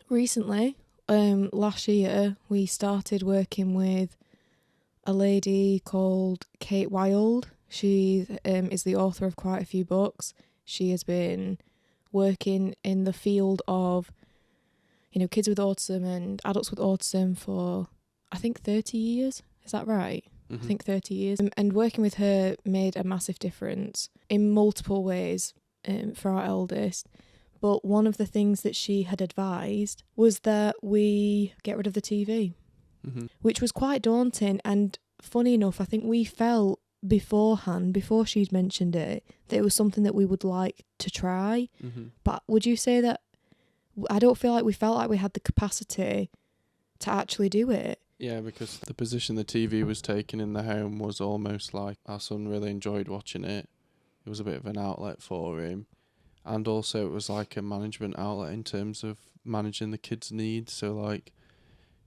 Recently, last year, we started working with a lady called Kate Wilde. She is the author of quite a few books. She has been working in the field of, kids with autism and adults with autism for, I think, 30 years. Is that right? I think 30 years. And working with her made a massive difference in multiple ways for our eldest. But one of the things that she had advised was that we get rid of the TV, which was quite daunting. And funny enough, I think we felt beforehand, before she'd mentioned it, that it was something that we would like to try. But would you say that I don't feel like we felt like we had the capacity to actually do it? Yeah, because the position the TV was taking in the home was almost like our son really enjoyed watching it. It was a bit of an outlet for him. And also it was like a management outlet in terms of managing the kids' needs. So like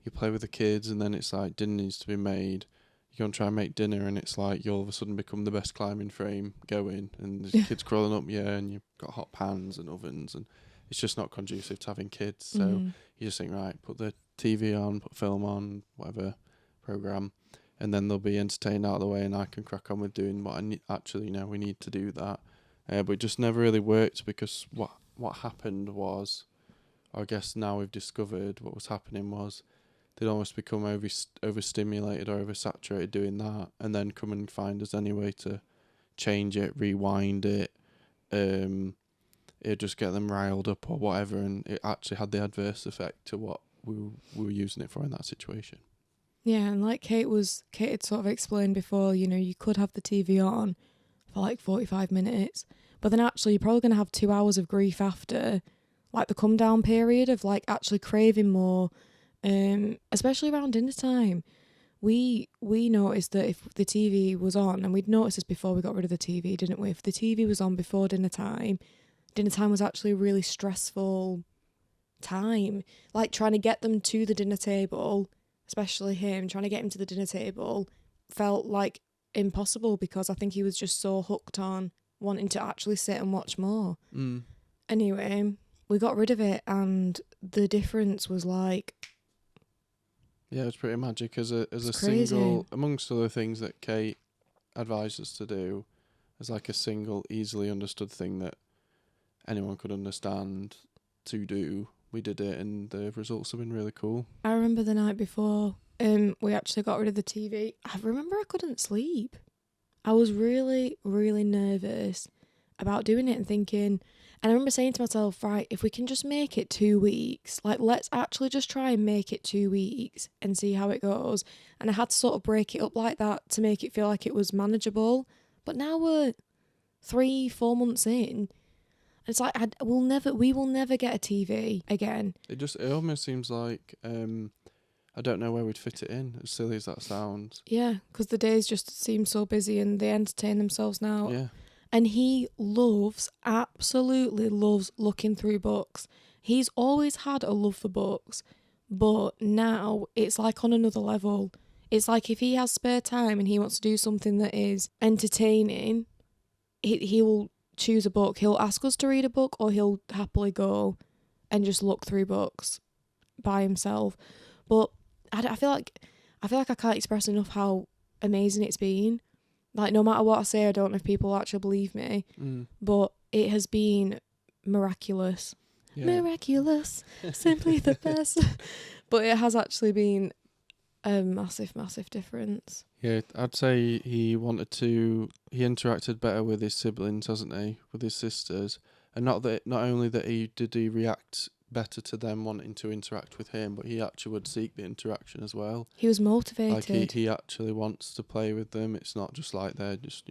you play with the kids and then it's like dinner needs to be made. You go and try and make dinner and it's like you all of a sudden become the best climbing frame going and there's kids crawling up, and you've got hot pans and ovens and it's just not conducive to having kids. So you just think, right, put the TV on, put film on, whatever program, and then they'll be entertained out of the way and I can crack on with doing what I we need to do that. But it just never really worked because what happened was, I guess now we've discovered what was happening was they'd almost become overstimulated or oversaturated doing that and then come and find us anyway to change it, rewind it, it'd just get them riled up or whatever, and it actually had the adverse effect to what we were using it for in that situation. Yeah, and like Kate had sort of explained before, you could have the TV on for like 45 minutes, but then actually you're probably going to have 2 hours of grief after, like the come down period of like actually craving more, especially around dinner time. We noticed that if the TV was on, and we'd noticed this before we got rid of the TV, didn't we? If the TV was on before dinner time was actually a really stressful time. Like trying to get them to the dinner table, especially him, trying to get him to the dinner table felt like impossible because I think he was just so hooked on wanting to actually sit and watch more. Anyway, we got rid of it and the difference was like... Yeah, it was pretty magic as a crazy. Single, amongst other things that Kate advised us to do, as like a single, easily understood thing that anyone could understand to do. We did it and the results have been really cool. I remember the night before we actually got rid of the TV. I remember I couldn't sleep. I was really, really nervous about doing it and thinking, and I remember saying to myself, right, if we can just make it 2 weeks, like let's actually just try and make it 2 weeks and see how it goes. And I had to sort of break it up like that to make it feel like it was manageable. But now we're 3-4 months in. It's like we will never get a TV again. It almost seems like I don't know where we'd fit it in, as silly as that sounds. Yeah, because the days just seem so busy and they entertain themselves now. Yeah. And he absolutely loves looking through books. He's always had a love for books, but now it's like on another level. It's like if he has spare time and he wants to do something that is entertaining, he will choose a book. He'll ask us to read a book or he'll happily go and just look through books by himself. But I feel like I can't express enough how amazing it's been. Like, no matter what I say, I don't know if people actually believe me, but it has been miraculous. Yeah. Miraculous. Simply the best. But it has actually been a massive, massive difference. Yeah, I'd say he interacted better with his siblings, hasn't he? With his sisters. And not only that he react better to them wanting to interact with him, but he actually would seek the interaction as well. He was motivated. Like he actually wants to play with them. It's not just like they're just,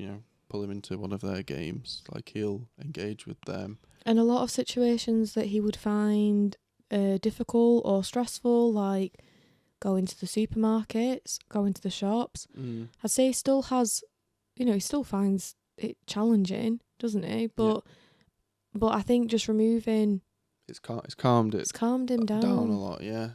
pull him into one of their games. Like he'll engage with them. And a lot of situations that he would find difficult or stressful, like going to the supermarkets, going to the shops, I'd say he still has, he still finds it challenging, doesn't he? But I think just removing... It's calmed him down a a lot, yeah.